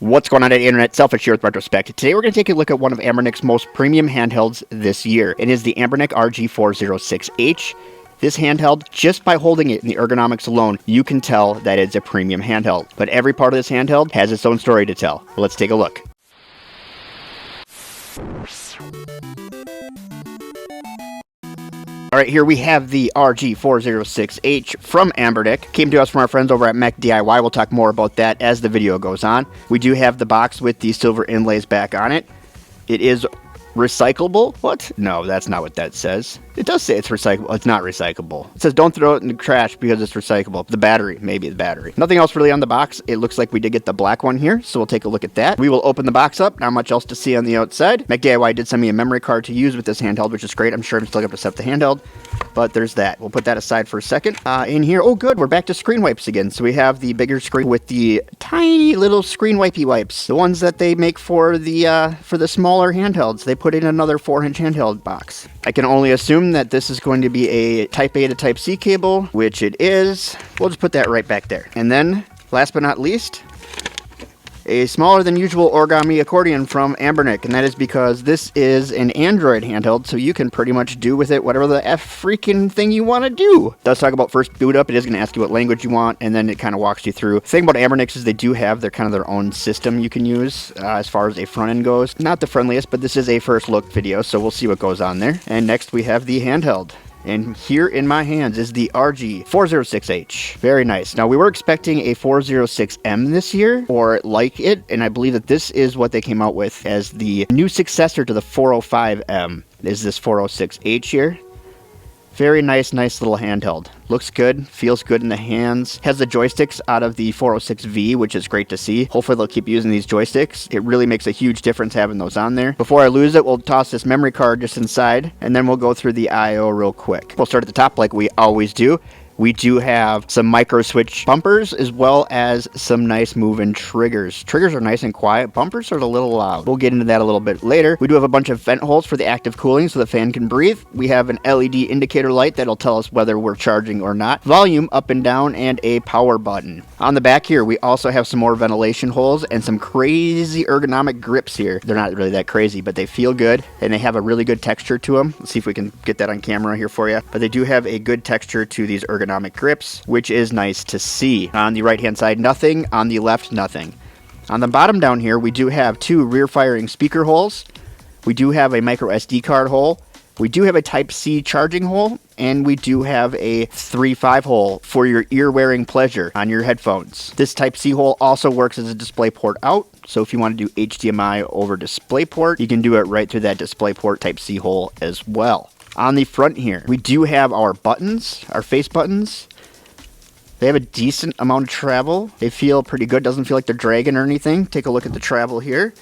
What's going on at the internet? Selfish here with Retrospect. Today we're going to take a look at one of Anbernic's most premium handhelds this year. It is the Anbernic RG406H. This handheld, just by holding it in the ergonomics alone, you can tell that it's a premium handheld. But every part of this handheld has its own story to tell. Let's take a look. Alright, here we have the RG406H from Anbernic. Came to us from our friends over at MechDIY. We'll talk more about that as the video goes on. We do have the box with the silver inlays back on it. It is recyclable. What? No, that's not what that says. It does say it's recyclable. It's not recyclable. It says don't throw it in the trash because it's recyclable. The battery, maybe the battery. Nothing else really on the box. It looks like we did get the black one here, so we'll take a look at that. We will open the box up. Not much else to see on the outside. MechDIY did send me a memory card to use with this handheld, which is great. I'm sure I'm still going to set the handheld, but there's that. We'll put that aside for a second. In here, oh good, we're back to screen wipes again. So we have the bigger screen with the tiny little screen wipey wipes. The ones that they make for the smaller handhelds. They put in another 4-inch handheld box. I can only assume that this is going to be a Type A to Type C cable, which it is. We'll just put that right back there. And then, last but not least, a smaller than usual origami accordion from Anbernic, and that is because this is an Android handheld, so you can pretty much do with it whatever the freaking thing you want to do. It does talk about first boot up. It is going to ask you what language you want, and then it kind of walks you through. The thing about Anbernic is they do have their own system you can use as far as a front end goes. Not the friendliest, but this is a first look video, so we'll see what goes on there. And next we have the handheld. And here in my hands is the RG406H. Very nice. Now, we were expecting a 406M this year, or like it, and I believe that this is what they came out with as the new successor to the 405M. Is this 406H here. Very nice little handheld. Looks good, feels good in the hands. Has the joysticks out of the 406V, which is great to see. Hopefully they'll keep using these joysticks. It really makes a huge difference having those on there. Before I lose it, we'll toss this memory card just inside, and then we'll go through the I/O real quick. We'll start at the top like we always do. We do have some micro switch bumpers as well as some nice moving triggers. Triggers are nice and quiet. Bumpers are a little loud. We'll get into that a little bit later. We do have a bunch of vent holes for the active cooling so the fan can breathe. We have an LED indicator light that'll tell us whether we're charging or not. Volume up and down and a power button. On the back here, we also have some more ventilation holes and some crazy ergonomic grips here. They're not really that crazy, but they feel good and they have a really good texture to them. Let's see if we can get that on camera here for you. But they do have a good texture to these ergonomic grips, which is nice to see. On the right hand side, nothing. On the left, nothing. On the bottom down here, we do have two rear firing speaker holes. We do have a micro SD card hole. We do have a Type C charging hole, and we do have a 3.5 hole for your ear-wearing pleasure on your headphones. This Type C hole also works as a DisplayPort out, so if you want to do HDMI over DisplayPort, you can do it right through that DisplayPort Type C hole as well. On the front here, we do have our buttons, our face buttons. They have a decent amount of travel. They feel pretty good. Doesn't feel like they're dragging or anything. Take a look at the travel here.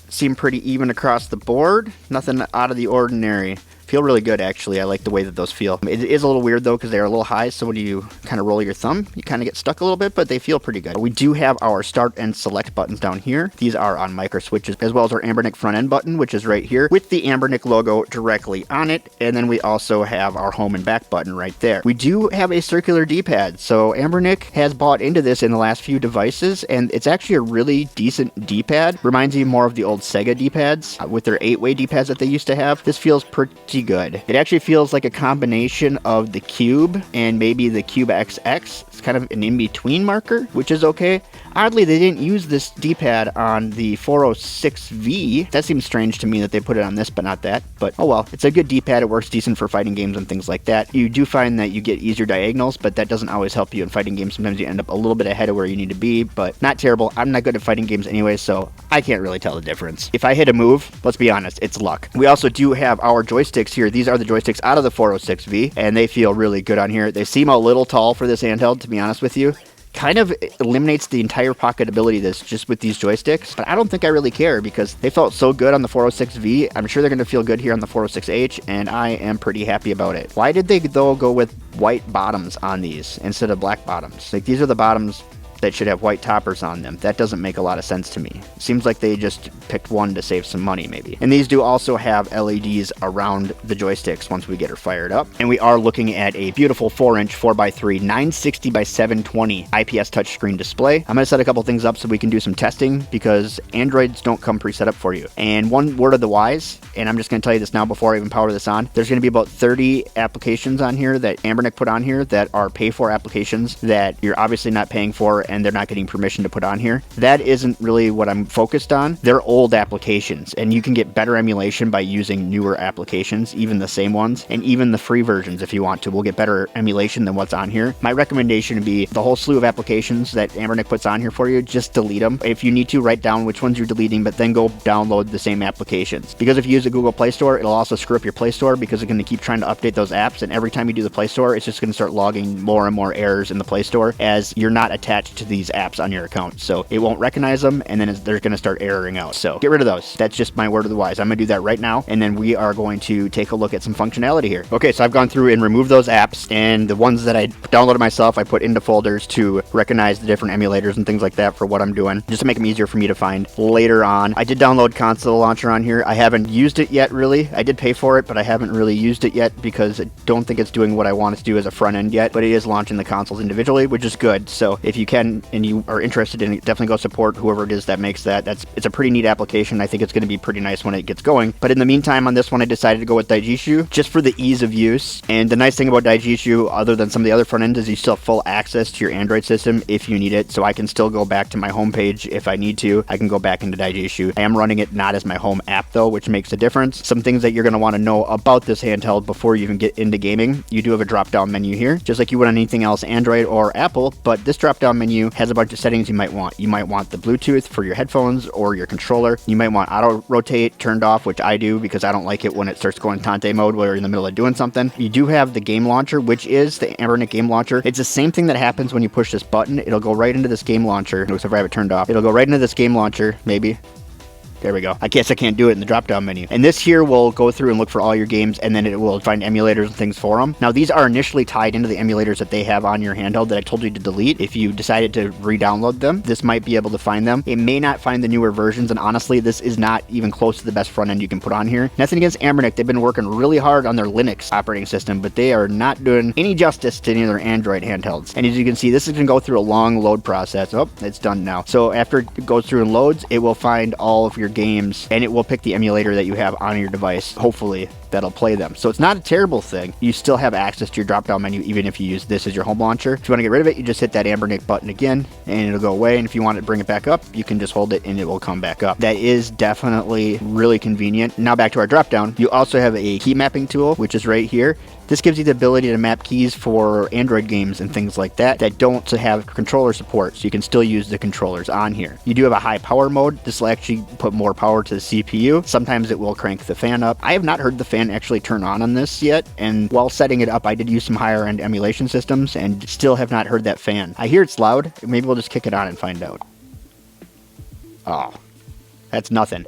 Seem pretty even across the board. Nothing out of the ordinary. Feel really good, actually. I like the way that those feel. It is a little weird, though, because they're a little high, so when you kind of roll your thumb, you kind of get stuck a little bit, but they feel pretty good. We do have our start and select buttons down here. These are on micro switches, as well as our Anbernic front end button, which is right here, with the Anbernic logo directly on it, and then we also have our home and back button right there. We do have a circular D-pad, so Anbernic has bought into this in the last few devices, and it's actually a really decent D-pad. Reminds me more of the old Sega D-pads, with their 8-way D-pads that they used to have. This feels pretty good. It actually feels like a combination of the Cube and maybe the CubeXX. It's kind of an in-between marker, which is okay. Oddly, they didn't use this D-pad on the 406V. That seems strange to me that they put it on this, but not that. But oh well, it's a good D-pad. It works decent for fighting games and things like that. You do find that you get easier diagonals, but that doesn't always help you in fighting games. Sometimes you end up a little bit ahead of where you need to be, but not terrible. I'm not good at fighting games anyway, so I can't really tell the difference. If I hit a move, let's be honest, it's luck. We also do have our joysticks here. These are the joysticks out of the 406V, and they feel really good on here. They seem a little tall for this handheld, to be honest with you. Kind of eliminates the entire pocketability of this just with these joysticks, but I don't think I really care because they felt so good on the 406V. I'm sure they're going to feel good here on the 406H, and I am pretty happy about it. Why did they, though, go with white bottoms on these instead of black bottoms? Like, these are the bottoms that should have white toppers on them. That doesn't make a lot of sense to me. Seems like they just picked one to save some money maybe. And these do also have LEDs around the joysticks once we get her fired up. And we are looking at a beautiful 4-inch 4x3 960 by 720 IPS touchscreen display. I'm going to set a couple things up so we can do some testing because Androids don't come pre-set up for you. And one word of the wise, and I'm just going to tell you this now before I even power this on, there's going to be about 30 applications on here that Anbernic put on here that are pay-for applications that you're obviously not paying for and they're not getting permission to put on here. That isn't really what I'm focused on. They're old applications, and you can get better emulation by using newer applications, even the same ones, and even the free versions if you want to will get better emulation than what's on here. My recommendation would be the whole slew of applications that Anbernic puts on here for you, just delete them. If you need to, write down which ones you're deleting, but then go download the same applications. Because if you use the Google Play Store, it'll also screw up your Play Store because it's going to keep trying to update those apps, and every time you do the Play Store, it's just going to start logging more and more errors in the Play Store as you're not attached to these apps on your account. So it won't recognize them, and then they're going to start erroring out. So get rid of those. That's just my word of the wise. I'm going to do that right now, and then we are going to take a look at some functionality here. Okay, so I've gone through and removed those apps, and the ones that I downloaded myself, I put into folders to recognize the different emulators and things like that for what I'm doing, just to make them easier for me to find later on. I did download Console Launcher on here. I haven't used it yet, really. I did pay for it, but I haven't really used it yet because I don't think it's doing what I want it to do as a front end yet, but it is launching the consoles individually, which is good. So if you can and you are interested in it, definitely go support whoever it is that makes that. It's a pretty neat application. I think it's going to be pretty nice when it gets going. But in the meantime, on this one, I decided to go with Daijishu just for the ease of use. And the nice thing about Daijishu, other than some of the other front ends, is you still have full access to your Android system if you need it. So I can still go back to my home page if I need to. I can go back into Daijishu. I am running it not as my home app though, which makes a difference. Some things that you're going to want to know about this handheld before you even get into gaming. You do have a drop-down menu here, just like you would on anything else, Android or Apple, but this drop-down menu has a bunch of settings you might want. You might want the Bluetooth for your headphones or your controller. You might want auto rotate turned off, which I do because I don't like it when it starts going Tante mode while you're in the middle of doing something. You do have the game launcher, which is the Anbernic game launcher. It's the same thing that happens when you push this button. It'll go right into this game launcher. Except if I have it turned off, it'll go right into this game launcher, maybe. There we go. I guess I can't do it in the drop-down menu. And this here will go through and look for all your games, and then it will find emulators and things for them. Now, these are initially tied into the emulators that they have on your handheld that I told you to delete. If you decided to re-download them, this might be able to find them. It may not find the newer versions, and honestly, this is not even close to the best front end you can put on here. Nothing against Anbernic. They've been working really hard on their Linux operating system, but they are not doing any justice to any of their Android handhelds. And as you can see, this is going to go through a long load process. Oh, it's done now. So after it goes through and loads, it will find all of your games, and it will pick the emulator that you have on your device. Hopefully that'll play them. So it's not a terrible thing. You still have access to your drop-down menu even if you use this as your home launcher. If you want to get rid of it, you just hit that Anbernic button again and it'll go away. And if you want to bring it back up, you can just hold it and it will come back up. That is definitely really convenient. Now back to our drop-down. You also have a key mapping tool, which is right here. This gives you the ability to map keys for Android games and things like that that don't have controller support, so you can still use the controllers on here. You do have a high power mode. This will actually put more power to the CPU. Sometimes it will crank the fan up. I have not heard the fan actually turn on this yet, and while setting it up, I did use some higher end emulation systems and still have not heard that fan. I hear it's loud. Maybe we'll just kick it on and find out. Oh, that's nothing.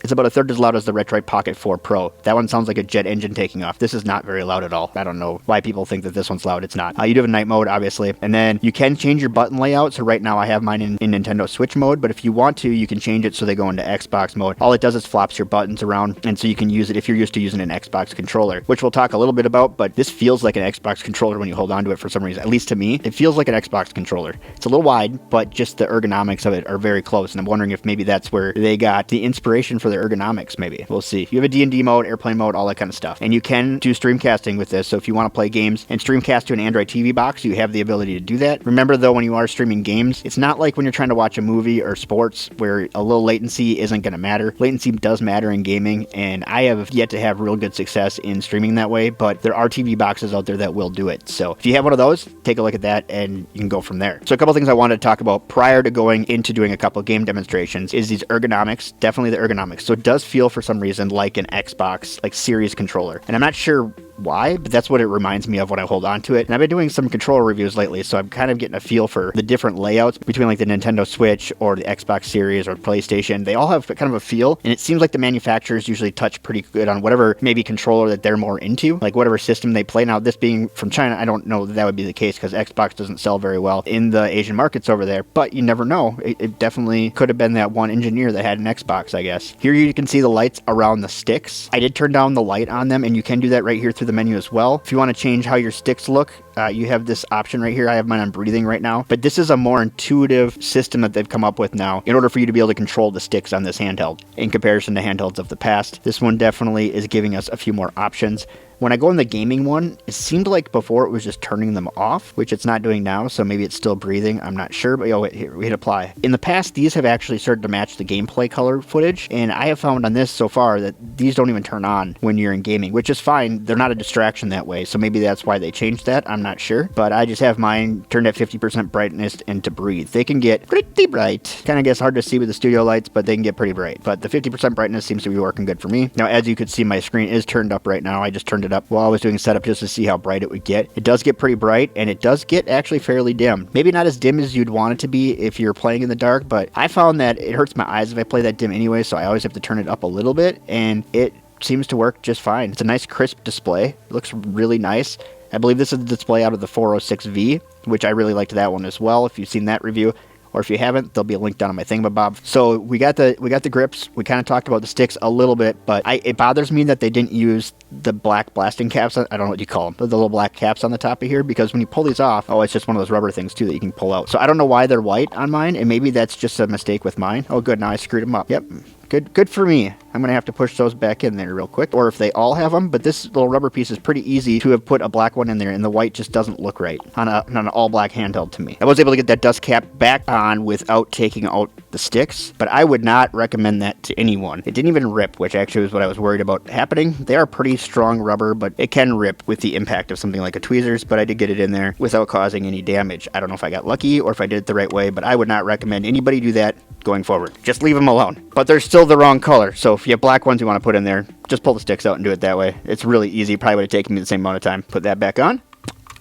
It's about a third as loud as the Retroid Pocket 4 Pro. That one sounds like a jet engine taking off. This is not very loud at all. I don't know why people think that this one's loud. It's not. You do have a night mode, obviously. And then you can change your button layout. So right now I have mine in Nintendo Switch mode, but if you want to, you can change it so they go into Xbox mode. All it does is flops your buttons around, and so you can use it if you're used to using an Xbox controller, which we'll talk a little bit about, but this feels like an Xbox controller when you hold onto it for some reason. At least to me, it feels like an Xbox controller. It's a little wide, but just the ergonomics of it are very close, and I'm wondering if maybe that's where they got the inspiration for the ergonomics, maybe. We'll see. You have a D&D mode, airplane mode, all that kind of stuff. And you can do streamcasting with this, so if you want to play games and streamcast to an Android TV box, you have the ability to do that. Remember though, when you are streaming games, it's not like when you're trying to watch a movie or sports where a little latency isn't going to matter. Latency does matter in gaming, and I have yet to have real good success in streaming that way, but there are TV boxes out there that will do it. So if you have one of those, take a look at that and you can go from there. So a couple things I wanted to talk about prior to going into doing a couple game demonstrations is these ergonomics, definitely the ergonomics. So it does feel for some reason like an Xbox, like Series controller. And I'm not sure why, but that's what it reminds me of when I hold on to it. And I've been doing some controller reviews lately, so I'm kind of getting a feel for the different layouts between like the Nintendo Switch or the Xbox Series or PlayStation. They all have kind of a feel, and it seems like the manufacturers usually touch pretty good on whatever maybe controller that they're more into, like whatever system they play. Now, this being from China, I don't know that would be the case because Xbox doesn't sell very well in the Asian markets over there, but you never know. It definitely could have been that one engineer that had an Xbox, I guess. Here you can see the lights around the sticks. I did turn down the light on them, and you can do that right here through the menu as well. If you want to change how your sticks look, you have this option right here. I have mine on breathing right now, but this is a more intuitive system that they've come up with now in order for you to be able to control the sticks on this handheld in comparison to handhelds of the past. This one definitely is giving us a few more options. When I go in the gaming one, it seemed like before it was just turning them off, which it's not doing now, so maybe it's still breathing. I'm not sure, but here, we hit apply. In the past, these have actually started to match the gameplay color footage, and I have found on this so far that these don't even turn on when you're in gaming, which is fine. They're not a distraction that way, so maybe that's why they changed that. I'm not sure, but I just have mine turned at 50% brightness and to breathe. They can get pretty bright. Kind of gets hard to see with the studio lights, but they can get pretty bright. But the 50% brightness seems to be working good for me. Now, as you can see, my screen is turned up right now. I just turned it up while I was doing setup just to see how bright it would get. It does get pretty bright, and it does get actually fairly dim. Maybe not as dim as you'd want it to be if you're playing in the dark, but I found that it hurts my eyes if I play that dim anyway, so I always have to turn it up a little bit, and it seems to work just fine. It's a nice crisp display. It looks really nice. I believe this is the display out of the 406V, which I really liked that one as well. If you've seen that review, or if you haven't, there'll be a link down on my thingamabob. So we got the grips. We kind of talked about the sticks a little bit, but it bothers me that they didn't use the black blasting caps. I don't know what you call them, but the little black caps on the top of here, because when you pull these off, it's just one of those rubber things too that you can pull out. So I don't know why they're white on mine, and maybe that's just a mistake with mine. Oh, good. Now I screwed them up. Yep. Good for me. I'm going to have to push those back in there real quick, or if they all have them, but this little rubber piece is pretty easy to have put a black one in there, and the white just doesn't look right on an all-black handheld to me. I was able to get that dust cap back on without taking out the sticks, but I would not recommend that to anyone. It didn't even rip, which actually was what I was worried about happening. They are pretty strong rubber, but it can rip with the impact of something like a tweezers, but I did get it in there without causing any damage. I don't know if I got lucky or if I did it the right way, but I would not recommend anybody do that going forward. Just leave them alone. But they're still the wrong color, so if you have black ones you want to put in there, just pull the sticks out and do it that way. It's really easy. Probably would have taken me the same amount of time. Put that back on.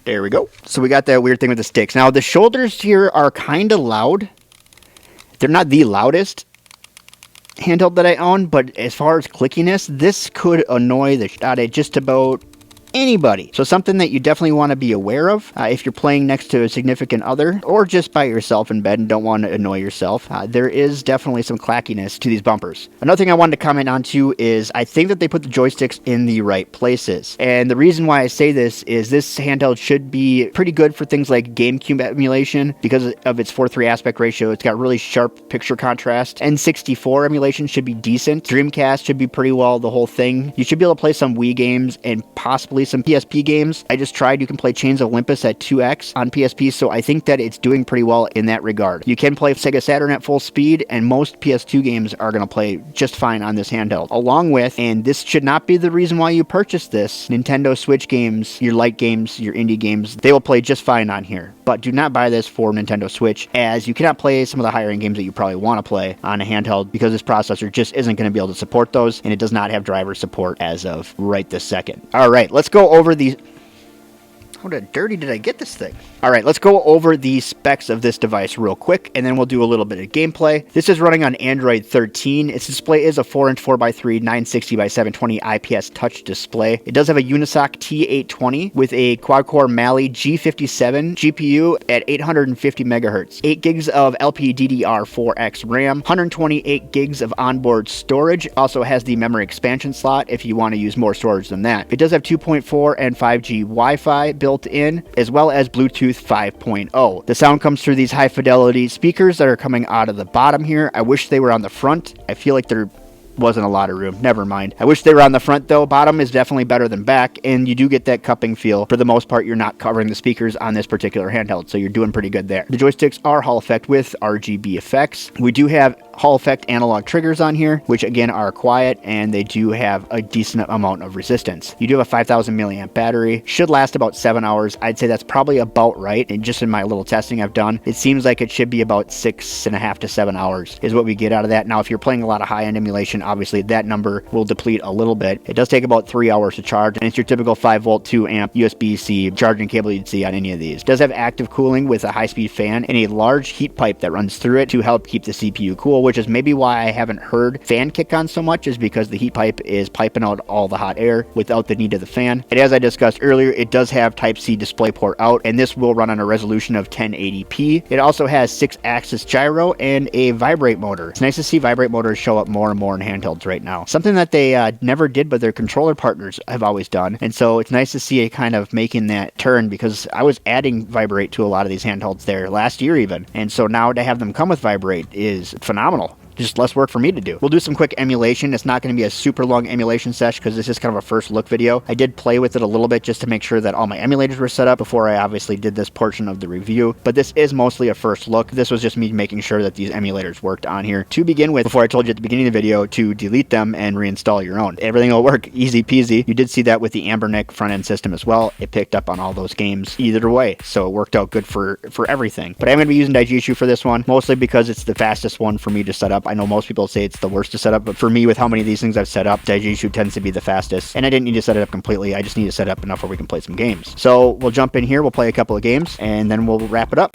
There we go. So we got that weird thing with the sticks. Now the shoulders here are kind of loud. They're not the loudest handheld that I own, but as far as clickiness, this could annoy the shit out of just about anybody. So something that you definitely want to be aware of if you're playing next to a significant other or just by yourself in bed and don't want to annoy yourself. There is definitely some clackiness to these bumpers. Another thing I wanted to comment on too is I think that they put the joysticks in the right places. And the reason why I say this is this handheld should be pretty good for things like GameCube emulation because of its 4:3 aspect ratio. It's got really sharp picture contrast. N64 emulation should be decent. Dreamcast should be pretty well the whole thing. You should be able to play some Wii games and possibly some PSP games. I just tried. You can play Chains of Olympus at 2x on PSP, so I think that it's doing pretty well in that regard. You can play Sega Saturn at full speed, and most PS2 games are going to play just fine on this handheld. Along with, and this should not be the reason why you purchase this, Nintendo Switch games, your light games, your indie games, they will play just fine on here. But do not buy this for Nintendo Switch, as you cannot play some of the higher end games that you probably want to play on a handheld because this processor just isn't going to be able to support those, and it does not have driver support as of right this second. Alright, let's go over these. How dirty did I get this thing? Alright, let's go over the specs of this device real quick, and then we'll do a little bit of gameplay. This is running on Android 13. Its display is a 4-inch 4x3 960x720 IPS touch display. It does have a Unisoc T820 with a quad-core Mali G57 GPU at 850 megahertz, 8 gigs of LPDDR4X RAM, 128 gigs of onboard storage. Also has the memory expansion slot if you want to use more storage than that. It does have 2.4 and 5G Wi-Fi built in, as well as Bluetooth 5.0. The sound comes through these high-fidelity speakers that are coming out of the bottom here. I wish they were on the front. I feel like there wasn't a lot of room. Never mind. I wish they were on the front though. Bottom is definitely better than back, and you do get that cupping feel. For the most part, you're not covering the speakers on this particular handheld, so you're doing pretty good there. The joysticks are Hall effect with RGB effects. We do have Hall effect analog triggers on here, which again are quiet, and they do have a decent amount of resistance. You do have a 5,000 milliamp battery. Should last about 7 hours. I'd say that's probably about right, and just in my little testing I've done, it seems like it should be about 6.5 to 7 hours is what we get out of that. Now, if you're playing a lot of high-end emulation, obviously that number will deplete a little bit. It does take about 3 hours to charge, and it's your typical 5-volt, 2-amp USB-C charging cable you'd see on any of these. It does have active cooling with a high-speed fan and a large heat pipe that runs through it to help keep the CPU cool, which is maybe why I haven't heard fan kick on so much, is because the heat pipe is piping out all the hot air without the need of the fan. And as I discussed earlier, it does have Type-C DisplayPort out, and this will run on a resolution of 1080p. It also has 6-axis gyro and a vibrate motor. It's nice to see vibrate motors show up more and more in handhelds right now. Something that they never did, but their controller partners have always done. And so it's nice to see it kind of making that turn, because I was adding vibrate to a lot of these handhelds there last year even. And so now to have them come with vibrate is phenomenal. Just less work for me to do. We'll do some quick emulation. It's not going to be a super long emulation session because this is kind of a first look video. I did play with it a little bit just to make sure that all my emulators were set up before I obviously did this portion of the review, but this is mostly a first look. This was just me making sure that these emulators worked on here to begin with, before I told you at the beginning of the video to delete them and reinstall your own. Everything will work easy peasy. You did see that with the Anbernic front end system as well. It picked up on all those games either way, so it worked out good for everything. But I'm going to be using Daijishu for this one, mostly because it's the fastest one for me to set up. I know most people say it's the worst to set up, but for me, with how many of these things I've set up, Daijishu tends to be the fastest, and I didn't need to set it up completely. I just need to set it up enough where we can play some games. So we'll jump in here, we'll play a couple of games, and then we'll wrap it up.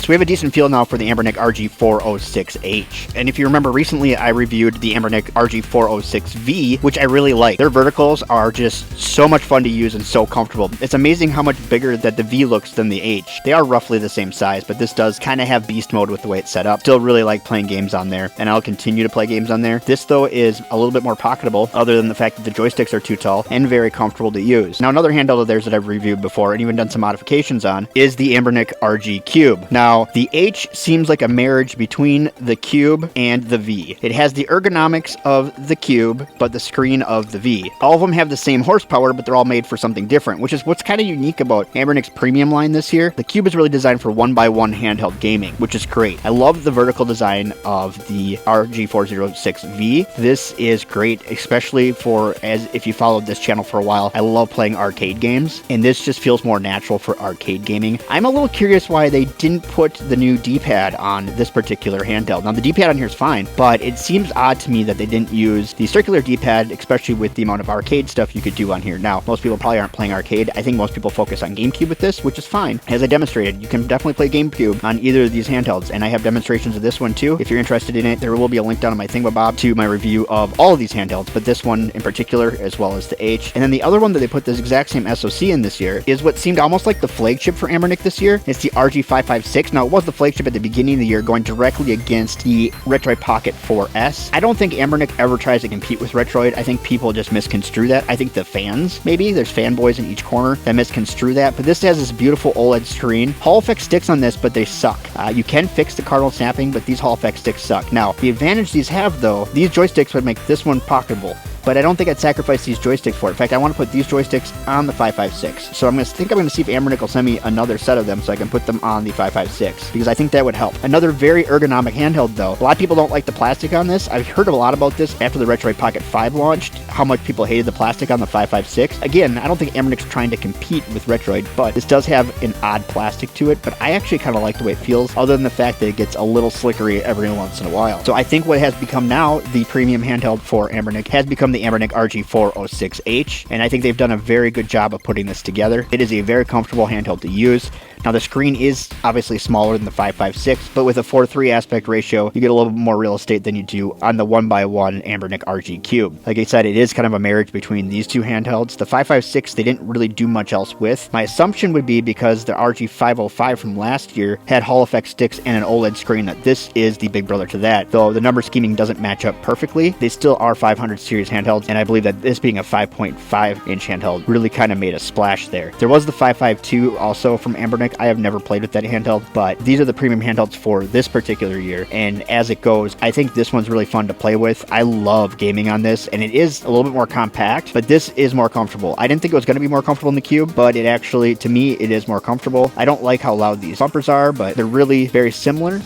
So we have a decent feel now for the Anbernic RG406H. And if you remember, recently I reviewed the Anbernic RG406V, which I really like. Their verticals are just so much fun to use and so comfortable. It's amazing how much bigger that the V looks than the H. They are roughly the same size, but this does kind of have beast mode with the way it's set up. Still really like playing games on there, and I'll continue to play games on there. This, though, is a little bit more pocketable, other than the fact that the joysticks are too tall and very comfortable to use. Now, another handheld of theirs that I've reviewed before and even done some modifications on is the Anbernic RG Cube. Now, the H seems like a marriage between the Cube and the V. It has the ergonomics of the Cube, but the screen of the V. All of them have the same horsepower, but they're all made for something different, which is what's kind of unique about Anbernic's premium line this year. The Cube is really designed for 1x1 handheld gaming, which is great. I love the vertical design of the RG406V. This is great, especially for, as if you followed this channel for a while, I love playing arcade games, and this just feels more natural for arcade gaming. I'm a little curious why they didn't put the new D-pad on this particular handheld. Now, the D-pad on here is fine, but it seems odd to me that they didn't use the circular D-pad, especially with the amount of arcade stuff you could do on here. Now, most people probably aren't playing arcade. I think most people focus on GameCube with this, which is fine. As I demonstrated, you can definitely play GameCube on either of these handhelds, and I have demonstrations of this one too. If you're interested in it, there will be a link down on my thingamabob to my review of all of these handhelds, but this one in particular, as well as the H. And then the other one that they put this exact same SoC in this year is what seemed almost like the flagship for Anbernic this year. It's the RG556 406. Now, it was the flagship at the beginning of the year, going directly against the Retroid Pocket 4S. I don't think Anbernic ever tries to compete with Retroid. I think people just misconstrue that. I think the fans, maybe, there's fanboys in each corner that misconstrue that, but this has this beautiful OLED screen. Hall effect sticks on this, but they suck. You can fix the cardinal snapping, but these Hall effect sticks suck. Now, the advantage these have, though, these joysticks would make this one pocketable, but I don't think I'd sacrifice these joysticks for it. In fact, I want to put these joysticks on the 556. So I'm going to see if Anbernic will send me another set of them so I can put them on the 556, because I think that would help. Another very ergonomic handheld, though. A lot of people don't like the plastic on this. I've heard a lot about this after the Retroid Pocket 5 launched, how much people hated the plastic on the 556. Again, I don't think Anbernic's trying to compete with Retroid, but this does have an odd plastic to it, but I actually kind of like the way it feels, other than the fact that it gets a little slickery every once in a while. So I think what has become now the premium handheld for Anbernic has become the Anbernic RG406H, and I think they've done a very good job of putting this together. It is a very comfortable handheld to use. Now, the screen is obviously smaller than the 556, but with a 4:3 aspect ratio, you get a little bit more real estate than you do on the 1x1 Anbernic RG Cube. Like I said, it is kind of a marriage between these two handhelds. The 556, they didn't really do much else with. My assumption would be because the RG505 from last year had Hall effect sticks and an OLED screen, that this is the big brother to that. Though the number scheming doesn't match up perfectly, they still are 500 series handhelds, and I believe that this being a 5.5-inch handheld really kind of made a splash there. There was the 552 also from Anbernic. I have never played with that handheld, but these are the premium handhelds for this particular year, and as it goes, I think this one's really fun to play with. I love gaming on this, and it is a little bit more compact, but this is more comfortable. I didn't think it was going to be more comfortable in the Cube, but it actually, to me, it is more comfortable. I don't like how loud these bumpers are, but they're really very similar.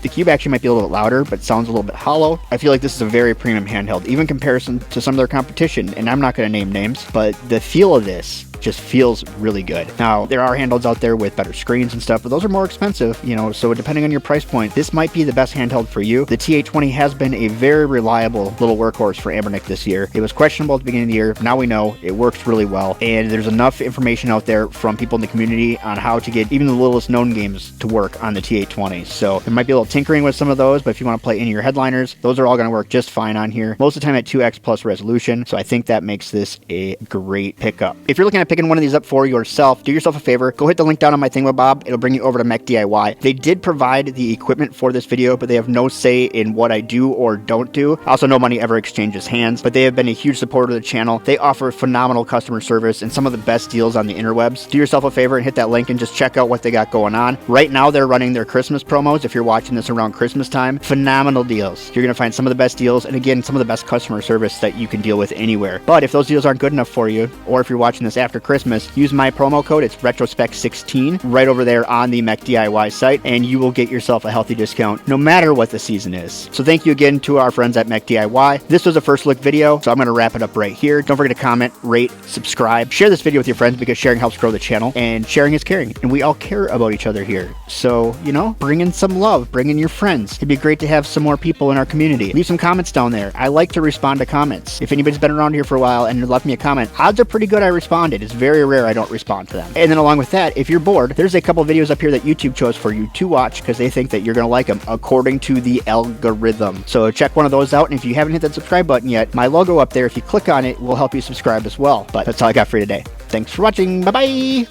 The Cube actually might be a little bit louder, but sounds a little bit hollow. I feel like this is a very premium handheld, even in comparison to some of their competition, and I'm not going to name names, but the feel of this just feels really good. Now, there are handhelds out there with better screens and stuff, but those are more expensive, you know, so depending on your price point, this might be the best handheld for you. The T820 has been a very reliable little workhorse for Anbernic this year. It was questionable at the beginning of the year. Now we know it works really well, and there's enough information out there from people in the community on how to get even the littlest known games to work on the T820. So there might be a little tinkering with some of those, but if you want to play any of your headliners, those are all going to work just fine on here. Most of the time at 2x plus resolution, so I think that makes this a great pickup. If you're looking at picking one of these up for yourself, do yourself a favor, go hit the link down on my thingamabob. It'll bring you over to MechDIY. They did provide the equipment for this video, but they have no say in what I do or don't do. Also, no money ever exchanges hands, but they have been a huge supporter of the channel. They offer phenomenal customer service and some of the best deals on the interwebs. Do yourself a favor and hit that link and just check out what they got going on. Right now, they're running their Christmas promos. If you're watching this around Christmas time, phenomenal deals. You're going to find some of the best deals, and again, some of the best customer service that you can deal with anywhere. But if those deals aren't good enough for you, or if you're watching this after Christmas, use my promo code. It's retrospect16 right over there on the MechDIY site, and you will get yourself a healthy discount no matter what the season is. So thank you again to our friends at MechDIY. This was a first look video, so I'm going to wrap it up right here. Don't forget to comment, rate, subscribe, share this video with your friends, because sharing helps grow the channel, and sharing is caring, and we all care about each other here. So, you know, bring in some love, bring in your friends. It'd be great to have some more people in our community. Leave some comments down there. I like to respond to comments. If anybody's been around here for a while and left me a comment, odds are pretty good I responded. It's very rare I don't respond to them. And then along with that, if you're bored, there's a couple videos up here that YouTube chose for you to watch because they think that you're going to like them according to the algorithm. So check one of those out, and if you haven't hit that subscribe button yet, my logo up there, if you click on it, will help you subscribe as well. But that's all I got for you today. Thanks for watching. Bye-bye!